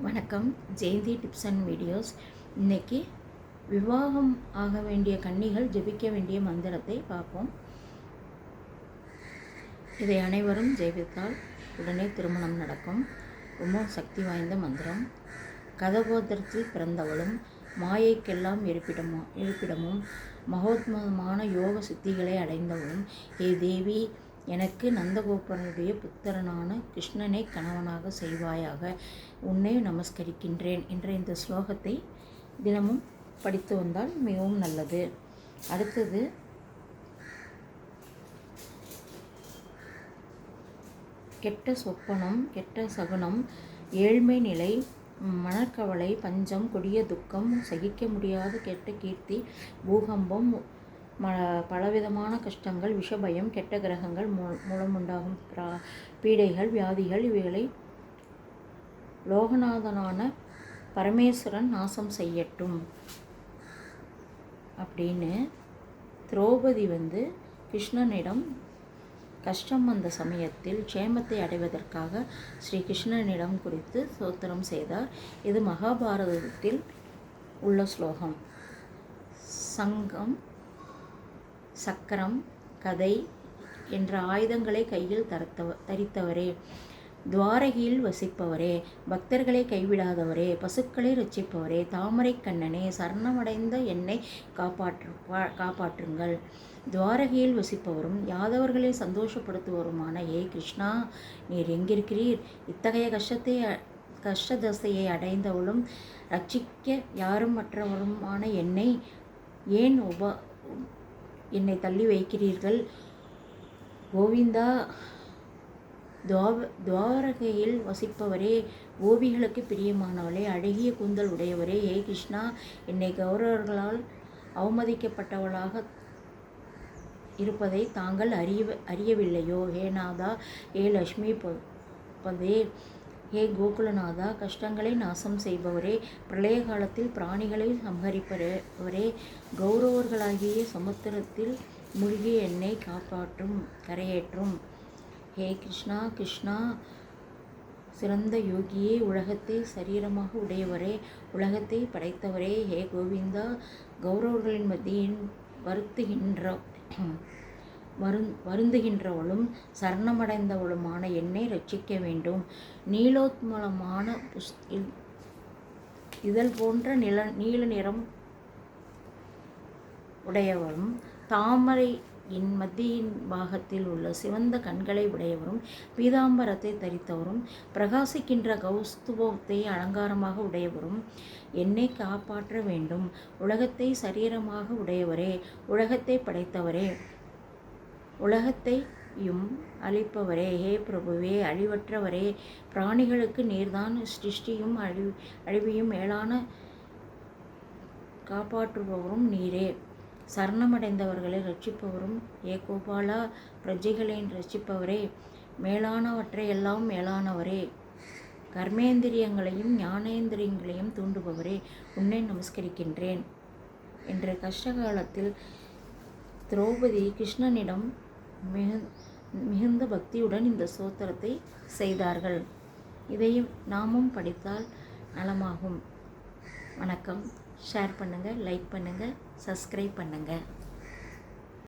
வணக்கம். Jayanthi tips and videos. இன்றைக்கி விவாகம் ஆக வேண்டிய கன்னிகள் ஜெபிக்க வேண்டிய மந்திரத்தை பார்ப்போம். இதை அனைவரும் ஜெபித்தால் உடனே திருமணம் நடக்கும். ரொம்ப சக்தி வாய்ந்த மந்திரம். கதகோத்திரத்தில் பிறந்தவளும் மாயைக்கெல்லாம் இருப்பிடமும் மகோத்மதமான யோக சித்திகளை அடைந்தவளும் ஹே தேவி, எனக்கு நந்தகோபனுடைய புத்திரனான கிருஷ்ணனை கணவனாக செய்வாயாக. உன்னை நமஸ்கரிக்கின்றேன் என்ற இந்த ஸ்லோகத்தை தினமும் படித்து வந்தால் மிகவும் நல்லது. அடுத்தது, கெட்ட சொப்பனம், கெட்ட சகுனம், ஏழ்மை நிலை, மனக்கவலை, பஞ்சம், கொடிய துக்கம், சகிக்க முடியாத கெட்ட கீர்த்தி, பூகம்பம், பலவிதமான கஷ்டங்கள், விஷபயம், கெட்ட கிரகங்கள் மூலமுண்டாகும் பீடைகள், வியாதிகள் இவைகளை லோகநாதனான பரமேஸ்வரன் நாசம் செய்யட்டும் அப்படின்னு திரௌபதி கிருஷ்ணனிடம் கஷ்டம் வந்த சமயத்தில் க்ஷேமத்தை அடைவதற்காக ஸ்ரீ கிருஷ்ணனிடம் குறித்து ஸ்தோத்திரம் செய்தார். இது மகாபாரதத்தில் உள்ள ஸ்லோகம். சங்கம், சக்கரம், கதை என்ற ஆயுதங்களை கையில் தரித்தவரே, துவாரகையில் வசிப்பவரே, பக்தர்களை கைவிடாதவரே, பசுக்களை ரட்சிப்பவரே, தாமரை கண்ணனே, சரணமடைந்த என்னை காப்பாற்றுங்கள். துவாரகையில் வசிப்பவரும் யாதவர்களை சந்தோஷப்படுத்துவருமான ஏ கிருஷ்ணா, நீர் எங்கிருக்கிறீர்? இத்தகைய கஷ்டதசையை அடைந்தவளும் ரட்சிக்க யாரும் மற்றவருமான என்னை ஏன் என்னை தள்ளி வைக்கிறீர்கள்? கோவிந்தா, துவாரகையில் வசிப்பவரே, கோபிகளுக்கு பிரியமானவளே, அழகிய கூந்தல் உடையவரே, ஏ கிருஷ்ணா, என்னை கௌரவர்களால் அவமதிக்கப்பட்டவளாக இருப்பதை தாங்கள் அறியவில்லையோ? ஹே நாதா, ஹே லக்ஷ்மி பதே, ஹே கோகுலநாதா, கஷ்டங்களை நாசம் செய்பவரே, பிரளய காலத்தில் பிராணிகளை சம்ஹரிப்பவரே, கௌரவர்களாகிய சமுத்திரத்தில் மூழ்கி என்னை கரையேற்றும். ஹே கிருஷ்ணா, கிருஷ்ணா, சிறந்த யோகியே, உலகத்தை சரீரமாக உடையவரே, உலகத்தை படைத்தவரே, ஹே கோவிந்தா, கௌரவர்களின் மத்தியில் வருந்துகின்றவளும் சரணமடைந்தவளுமான என்னை ரட்சிக்க வேண்டும். நீலோத்மலமான இதழ் போன்ற நீல நிறம் உடையவரும், தாமரையின் மத்தியின் பாகத்தில் உள்ள சிவந்த கண்களை உடையவரும், பீதாம்பரத்தை தரித்தவரும், பிரகாசிக்கின்ற கௌஸ்துபத்தை அலங்காரமாக உடையவரும் என்னை காப்பாற்ற வேண்டும். உலகத்தை சரீரமாக உடையவரே, உலகத்தை படைத்தவரே, உலகத்தையும் அழிப்பவரே, ஹே பிரபுவே, அழிவற்றவரே, பிராணிகளுக்கு நீர்தான் சிருஷ்டியும் அழிவையும் மேலான காப்பாற்றுபவரும் நீரே. சரணமடைந்தவர்களை ரட்சிப்பவரும் ஏ கோபாலா, பிரஜைகளை ரட்சிப்பவரே, மேலானவற்றையெல்லாம் மேலானவரே, கர்மேந்திரியங்களையும் ஞானேந்திரியங்களையும் தூண்டுபவரே, உன்னை நமஸ்கரிக்கின்றேன் என்ற கஷ்டகாலத்தில் திரௌபதி கிருஷ்ணனிடம் மிகுந்த பக்தியுடன் இந்த ஸ்தோத்திரத்தை செய்தார்கள். இதையும் நாமும் படித்தால் நலமாகும். வணக்கம். ஷேர் பண்ணுங்கள், லைக் பண்ணுங்கள், சப்ஸ்கிரைப் பண்ணுங்கள்.